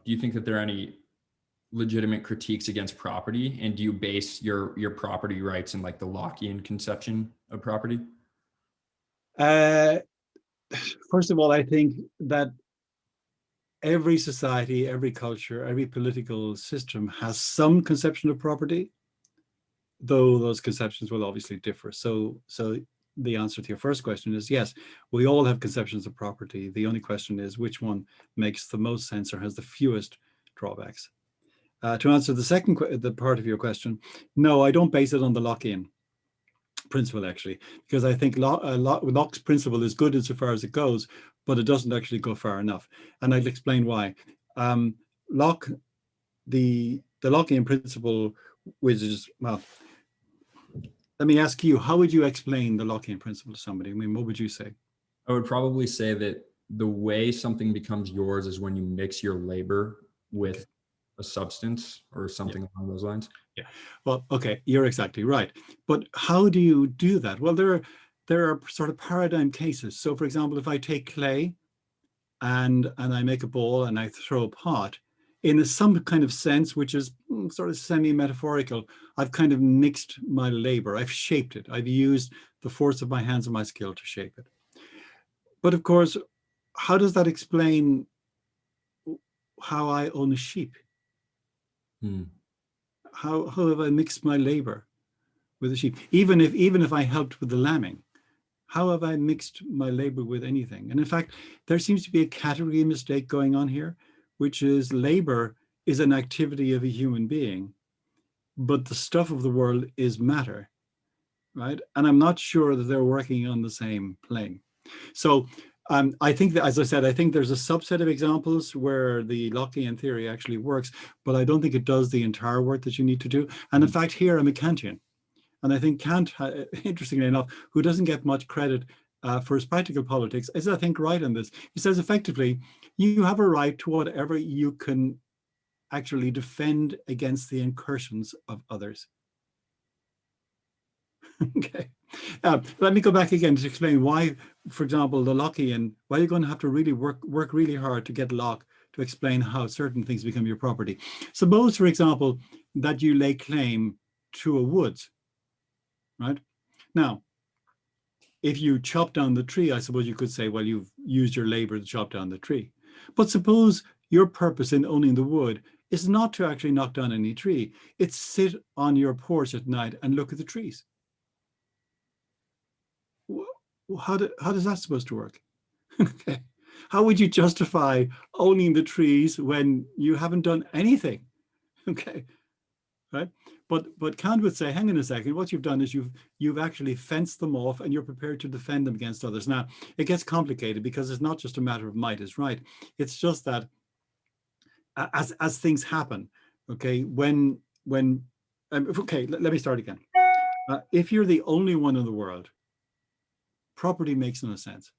do you think that there are any legitimate critiques against property? And do you base your property rights in like the Lockean conception of property? First of all, I think that every society, every culture, every political system has some conception of property, though those conceptions will obviously differ. So the answer to your first question is yes, we all have conceptions of property. The only question is which one makes the most sense or has the fewest drawbacks. To answer the part of your question, no, I don't base it on the Lockean principle, actually, because I think Locke's principle is good insofar as it goes, but it doesn't actually go far enough. And I'll explain why. Locke, the Lockean principle, which is, well, let me ask you, how would you explain the Lockean principle to somebody? I mean, what would you say? I would probably say that the way something becomes yours is when you mix your labor with a substance or something along those lines. Yeah, well, okay, you're exactly right. But how do you do that? Well, there are sort of paradigm cases. So, for example, if I take clay and I make a ball and I throw a pot, in some kind of sense, which is sort of semi-metaphorical, I've kind of mixed my labor. I've shaped it. I've used the force of my hands and my skill to shape it. But of course, how does that explain how I own a sheep? How have I mixed my labor with the sheep? Even if I helped with the lambing, how have I mixed my labor with anything? And in fact, there seems to be a category mistake going on here, which is labor is an activity of a human being, but the stuff of the world is matter, right? And I'm not sure that they're working on the same plane. So I think that, as I said, I think there's a subset of examples where the Lockean theory actually works, but I don't think it does the entire work that you need to do. And in fact, here I'm a Kantian. And I think Kant, interestingly enough, who doesn't get much credit for his practical politics, is, I think, right on this. He says, effectively, you have a right to whatever you can actually defend against the incursions of others. Okay. Let me go back again to explain why, for example, the Lockean, why you're going to have to really work really hard to get Locke to explain how certain things become your property. Suppose, for example, that you lay claim to a woods, right? Now, if you chop down the tree, I suppose you could say, well, you've used your labor to chop down the tree. But suppose your purpose in owning the wood is not to actually knock down any tree. It's sit on your porch at night and look at the trees. How does that supposed to work? Okay. How would you justify owning the trees when you haven't done anything? Okay, right? But Kant would say, hang on a second, what you've done is you've actually fenced them off and you're prepared to defend them against others. Now, it gets complicated because it's not just a matter of might is right. It's just that as things happen, okay, okay, let me start again. If you're the only one in the world, property makes no sense.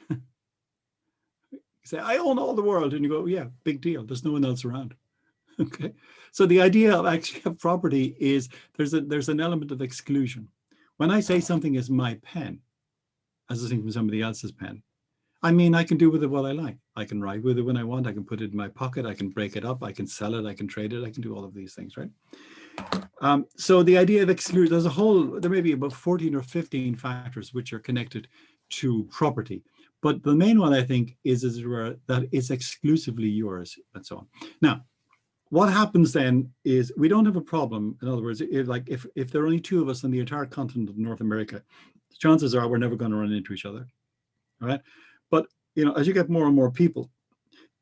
You say, I own all the world. And you go, yeah, big deal. There's no one else around. Okay. So the idea of actually of property is there's an element of exclusion. When I say something is my pen, as a thing from somebody else's pen, I mean, I can do with it what I like. I can write with it when I want. I can put it in my pocket. I can break it up. I can sell it. I can trade it. I can do all of these things, right? So the idea of exclusion, there may be about 14 or 15 factors which are connected to property. But the main one, I think, is that it's exclusively yours and so on. Now, what happens then is we don't have a problem. In other words, if there are only two of us on the entire continent of North America, the chances are we're never going to run into each other, all right? But as you get more and more people,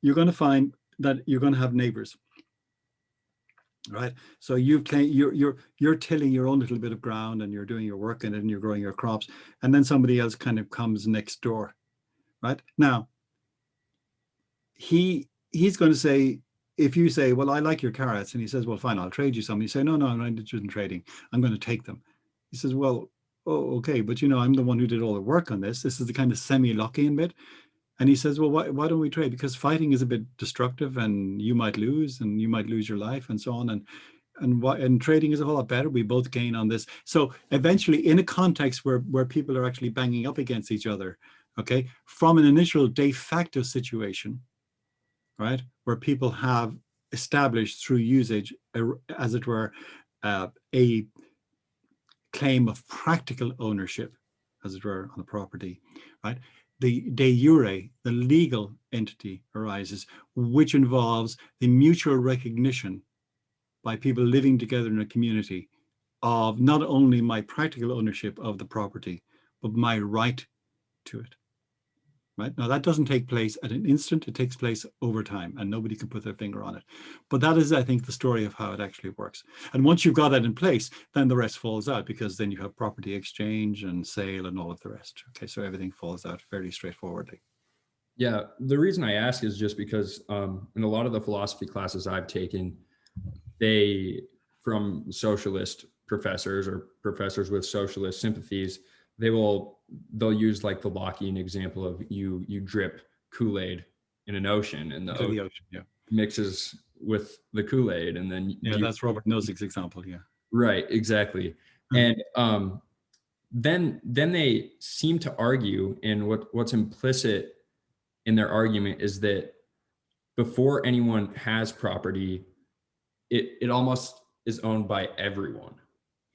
you're going to find that you're going to have neighbors, right? So you're tilling your own little bit of ground and you're doing your work and then you're growing your crops, and then somebody else kind of comes next door, right? Now, he's going to say, if you say, well, I like your carrots, and he says, well, fine, I'll trade you some. You say, no, I'm not interested in trading. I'm going to take them. He says, well, oh, okay, but I'm the one who did all the work on this. This is the kind of semi-Lockean bit. And he says, well, why don't we trade? Because fighting is a bit destructive and you might lose and you might lose your life and so on. And trading is a whole lot better. We both gain on this. So eventually, in a context where people are actually banging up against each other, okay, from an initial de facto situation, right? Where people have established through usage, as it were, a claim of practical ownership, as it were, on a property, right? The de jure, the legal entity arises, which involves the mutual recognition by people living together in a community of not only my practical ownership of the property, but my right to it. Right now, that doesn't take place at an instant. It takes place over time, and nobody can put their finger on it. But that is, I think, the story of how it actually works. And once you've got that in place, then the rest falls out, because then you have property exchange and sale and all of the rest. Okay, so everything falls out fairly straightforwardly. Yeah, the reason I ask is just because in a lot of the philosophy classes I've taken, from socialist professors or professors with socialist sympathies, they'll use like the Lockean example of you drip Kool-Aid in an ocean, and the ocean mixes with the Kool-Aid, and then that's Robert Nozick's example. Yeah, right, exactly. And then they seem to argue, and what's implicit in their argument is that before anyone has property, it almost is owned by everyone.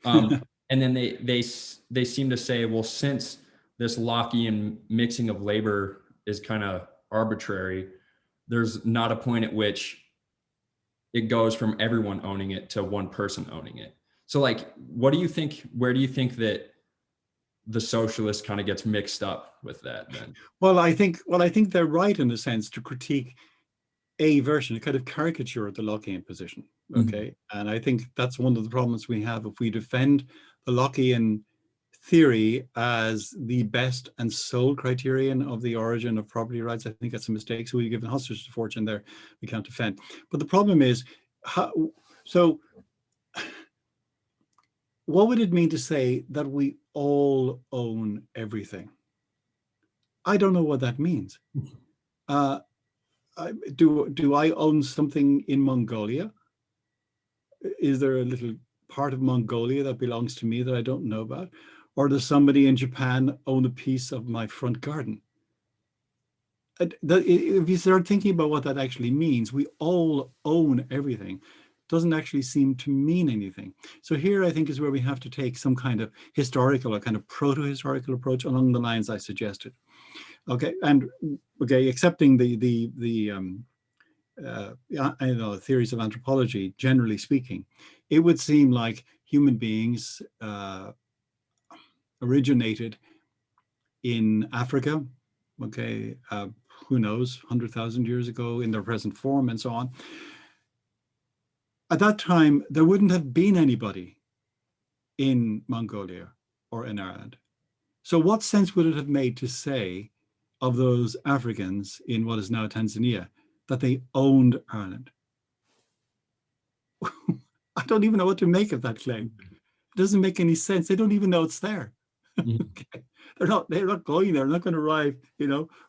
And then they seem to say, well, since this Lockean mixing of labor is kind of arbitrary, there's not a point at which it goes from everyone owning it to one person owning it. So like, what do you think, where do you think that the socialist kind of gets mixed up with that then? Well, I think they're right in a sense to critique a version, a kind of caricature of the Lockean position. Okay. Mm-hmm. And I think that's one of the problems we have if we defend the Lockean theory as the best and sole criterion of the origin of property rights. I think that's a mistake. So we've given hostage to fortune there, we can't defend. But the problem is, what would it mean to say that we all own everything? I don't know what that means. Do I own something in Mongolia? Is there a little part of Mongolia that belongs to me that I don't know about? Or does somebody in Japan own a piece of my front garden? If you start thinking about what that actually means, we all own everything, doesn't actually seem to mean anything. So here I think is where we have to take some kind of historical or kind of proto-historical approach along the lines I suggested. Okay, and accepting the theories of anthropology, generally speaking, it would seem like human beings originated in Africa, who knows, 100,000 years ago in their present form and so on. At that time, there wouldn't have been anybody in Mongolia or in Ireland. So what sense would it have made to say of those Africans in what is now Tanzania that they owned Ireland? I don't even know what to make of that claim. It doesn't make any sense. They don't even know it's there. Okay. They're not going there. They're not going to arrive,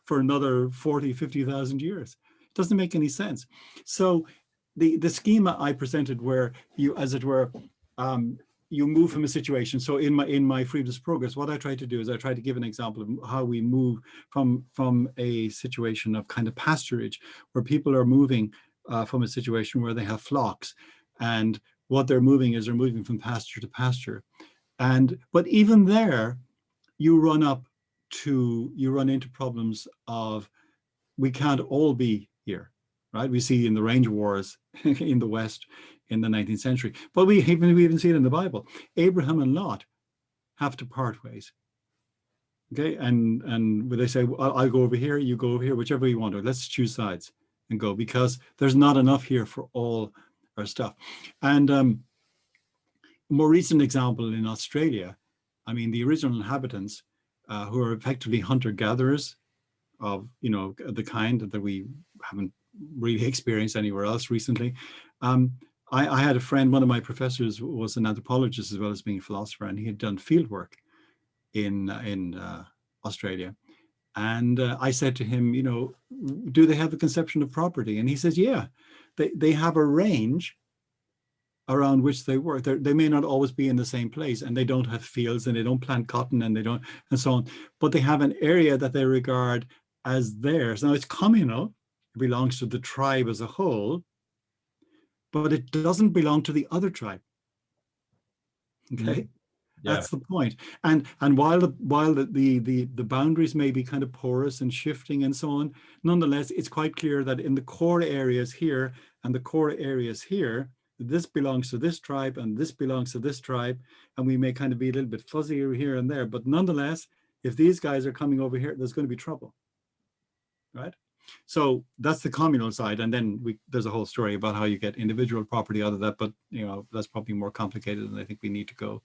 for another 40, 50,000 years. It doesn't make any sense. So the schema I presented, where you, as it were, you move from a situation. So in my Freedom's Progress, what I tried to do is I tried to give an example of how we move from a situation of kind of pasturage, where people are moving from a situation where they have flocks, and what they're moving is they're moving from pasture to pasture. But even there, you run into problems of, we can't all be here, right? We see in the range wars in the West in the 19th century, but we even see it in the Bible. Abraham and Lot have to part ways. Okay, and they say, I'll go over here, you go over here, whichever you want, or let's choose sides and go, because there's not enough here for all our stuff. And a more recent example in Australia, the original inhabitants, who are effectively hunter-gatherers of, the kind that we haven't really experienced anywhere else recently. I had a friend, one of my professors was an anthropologist as well as being a philosopher, and he had done field work in Australia. And I said to him, do they have a conception of property? And he says, yeah, they have a range around which they work. They may not always be in the same place, and they don't have fields, and they don't plant cotton, and they don't, and so on, but they have an area that they regard as theirs. Now it's communal, It belongs to the tribe as a whole, but it doesn't belong to the other tribe. Okay. Yeah. That's the point. And while the boundaries may be kind of porous and shifting and so on, nonetheless, it's quite clear that in the core areas here and the core areas here, this belongs to this tribe and this belongs to this tribe. And we may kind of be a little bit fuzzier here and there, but nonetheless, if these guys are coming over here, there's going to be trouble, right? So that's the communal side. And then there's a whole story about how you get individual property out of that, but that's probably more complicated than I think we need to go